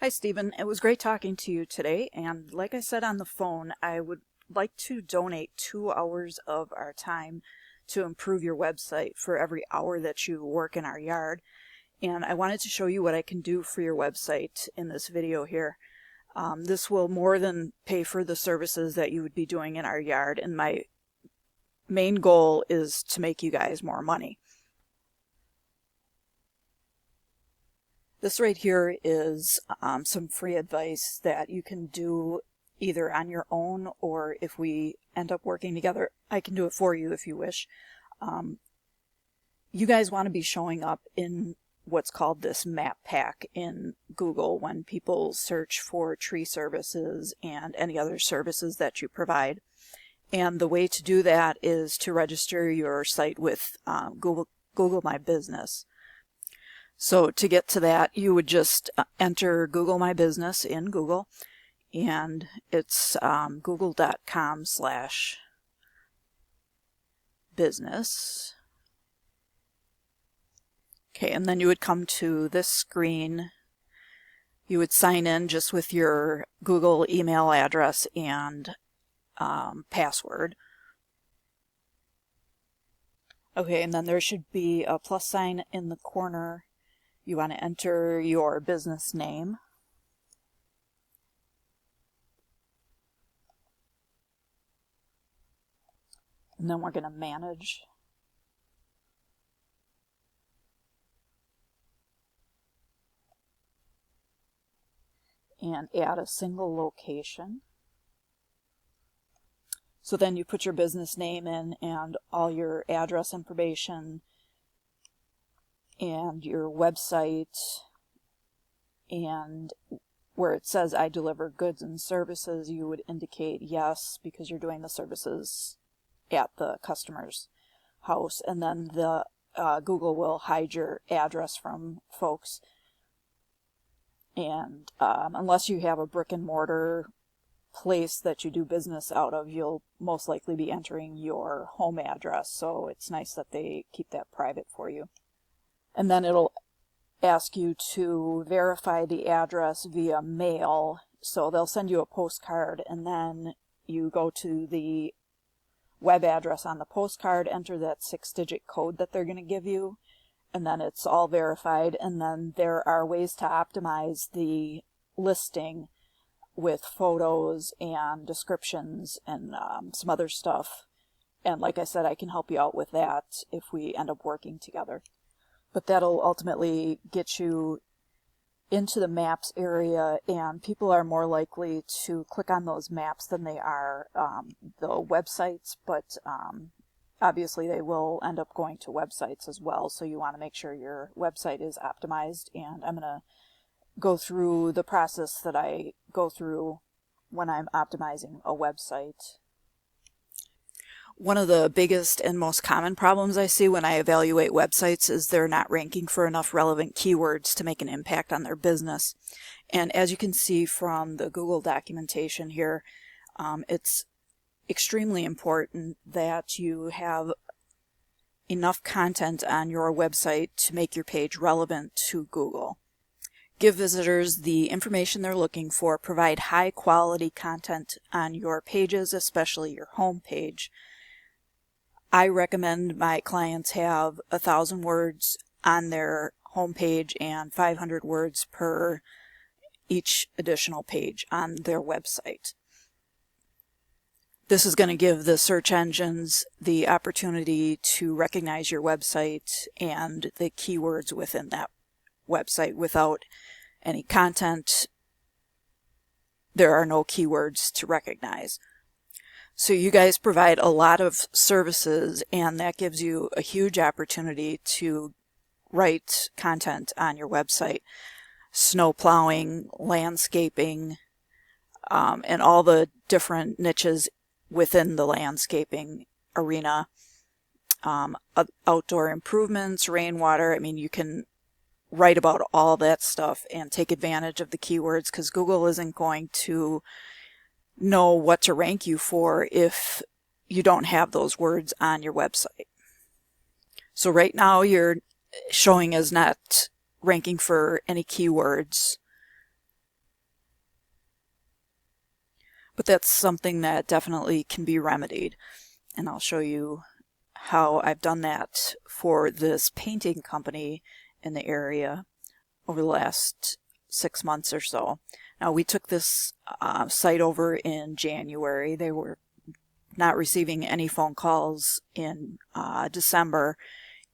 Hi, Stephen. It was great talking to you today. And like I said on the phone, I would like to donate 2 hours of our time to improve your website for every hour that you work in our yard. And I wanted to show you what I can do for your website in this video here. This will more than pay for the services that you would be doing in our yard. And my main goal is to make you guys more money. This right here is some free advice that you can do either on your own, or if we end up working together, I can do it for you if you wish. You guys want to be showing up in what's called this map pack in Google when people search for tree services and any other services that you provide. And the way to do that is to register your site with Google My Business. So to get to that, you would just enter Google My Business in Google, and it's google.com/business. Okay, and then you would come to this screen. You would sign in just with your Google email address and password. Okay, and then there should be a plus sign in the corner. You want to enter your business name. And then we're going to manage. And add a single location. So then you put your business name in and all your address information and your website, and where it says I deliver goods and services, you would indicate yes, because you're doing the services at the customer's house, and then the Google will hide your address from folks. And unless you have a brick and mortar place that you do business out of, you'll most likely be entering your home address, so it's nice that they keep that private for you. And then it'll ask you to verify the address via mail. So they'll send you a postcard, and then you go to the web address on the postcard, enter that 6-digit code that they're going to give you, and then it's all verified. And then there are ways to optimize the listing with photos and descriptions and some other stuff. And like I said, I can help you out with that if we end up working together. But that'll ultimately get you into the maps area, and people are more likely to click on those maps than they are the websites, but obviously they will end up going to websites as well, so you want to make sure your website is optimized. And I'm going to go through the process that I go through when I'm optimizing a website. One of the biggest and most common problems I see when I evaluate websites is they're not ranking for enough relevant keywords to make an impact on their business. And as you can see from the Google documentation here, it's extremely important that you have enough content on your website to make your page relevant to Google. Give visitors the information they're looking for, provide high quality content on your pages, especially your home page. I recommend my clients have 1,000 words on their homepage and 500 words per each additional page on their website. This is going to give the search engines the opportunity to recognize your website and the keywords within that website. Without any content, there are no keywords to recognize. So you guys provide a lot of services, and that gives you a huge opportunity to write content on your website. Snow plowing, landscaping, and all the different niches within the landscaping arena. Outdoor improvements, rainwater. I mean, you can write about all that stuff and take advantage of the keywords, because Google isn't going to know what to rank you for if you don't have those words on your website. So right now you're showing as not ranking for any keywords. But that's something that definitely can be remedied. And I'll show you how I've done that for this painting company in the area over the last 6 months or so. Now, we took this site over in January. They were not receiving any phone calls in December,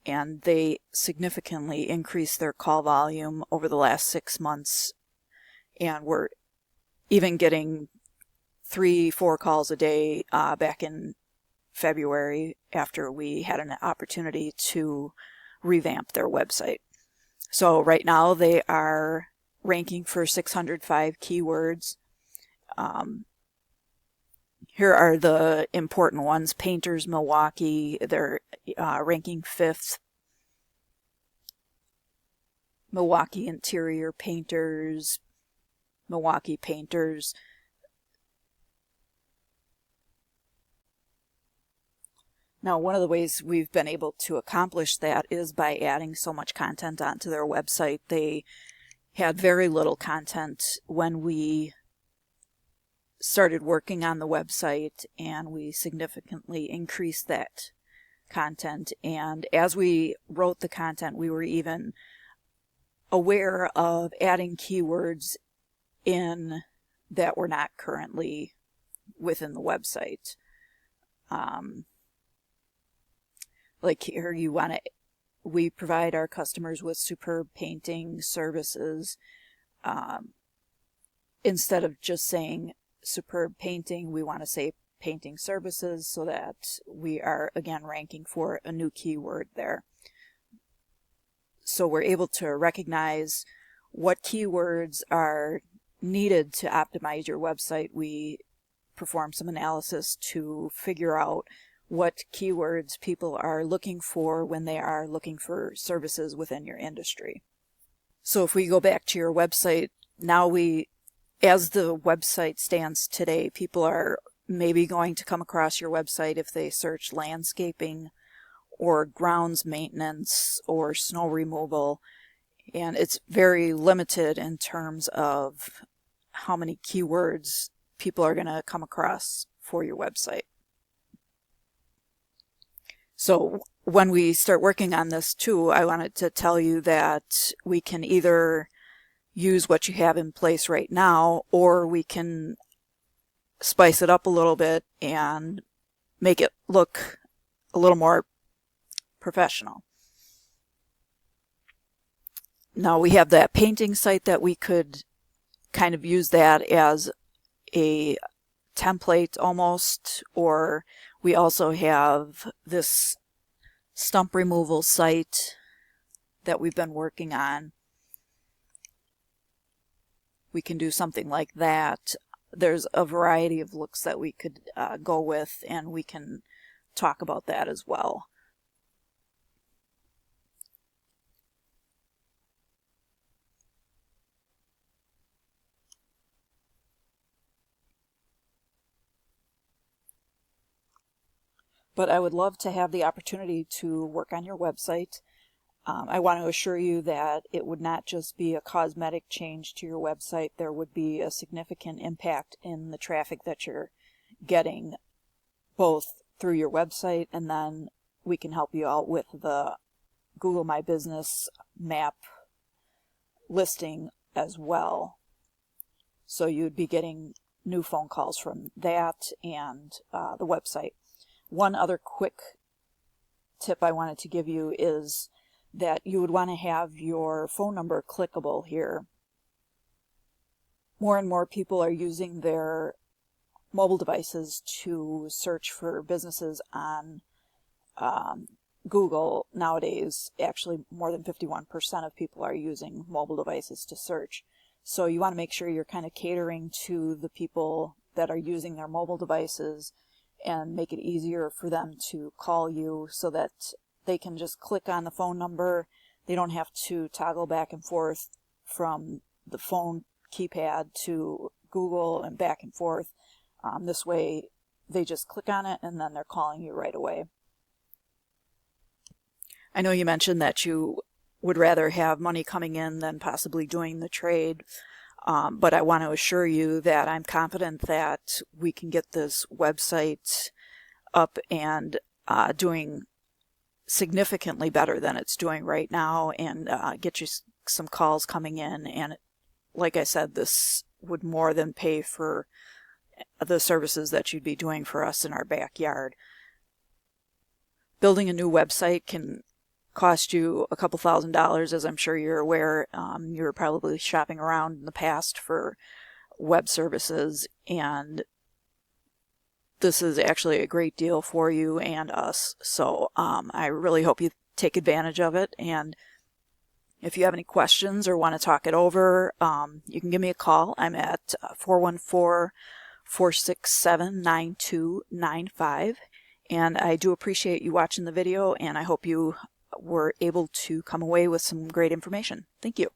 and they significantly increased their call volume over the last 6 months, and we're even getting 3-4 calls a day back in February after we had an opportunity to revamp their website. So right now they are ranking for 605 keywords. Here are the important ones. Painters Milwaukee, they're ranking 5th. Milwaukee Interior Painters, Milwaukee Painters. Now, one of the ways we've been able to accomplish that is by adding so much content onto their website. They had very little content when we started working on the website, and we significantly increased that content. And as we wrote the content, we were even aware of adding keywords in that were not currently within the website. Like here, we provide our customers with superb painting services. Instead of just saying superb painting, we want to say painting services, so that we are again ranking for a new keyword there. So we're able to recognize what keywords are needed to optimize your website. We perform some analysis to figure out what keywords people are looking for when they are looking for services within your industry. So if we go back to your website, now as the website stands today, people are maybe going to come across your website if they search landscaping or grounds maintenance or snow removal, and it's very limited in terms of how many keywords people are going to come across for your website. So when we start working on this too, I wanted to tell you that we can either use what you have in place right now, or we can spice it up a little bit and make it look a little more professional. Now we have that painting site that we could kind of use that as a template almost, or we also have this stump removal site that we've been working on. We can do something like that. There's a variety of looks that we could go with, and we can talk about that as well. But I would love to have the opportunity to work on your website. I want to assure you that it would not just be a cosmetic change to your website. There would be a significant impact in the traffic that you're getting, both through your website, and then we can help you out with the Google My Business map listing as well. So you'd be getting new phone calls from that and the website. One other quick tip I wanted to give you is that you would want to have your phone number clickable here. More and more people are using their mobile devices to search for businesses on Google nowadays. Actually, more than 51% of people are using mobile devices to search. So you want to make sure you're kind of catering to the people that are using their mobile devices and make it easier for them to call you so that they can just click on the phone number. They don't have to toggle back and forth from the phone keypad to Google and back and forth. This way they just click on it and then they're calling you right away. I know you mentioned that you would rather have money coming in than possibly doing the trade. But I want to assure you that I'm confident that we can get this website up and doing significantly better than it's doing right now, and get you some calls coming in. And like I said, this would more than pay for the services that you'd be doing for us in our backyard. Building a new website can cost you a couple $1,000s, as I'm sure you're aware. You were probably shopping around in the past for web services, and this is actually a great deal for you and us. So I really hope you take advantage of it. And if you have any questions or want to talk it over, you can give me a call. I'm at 414-467-9295. And I do appreciate you watching the video, and I hope you were able to come away with some great information. Thank you.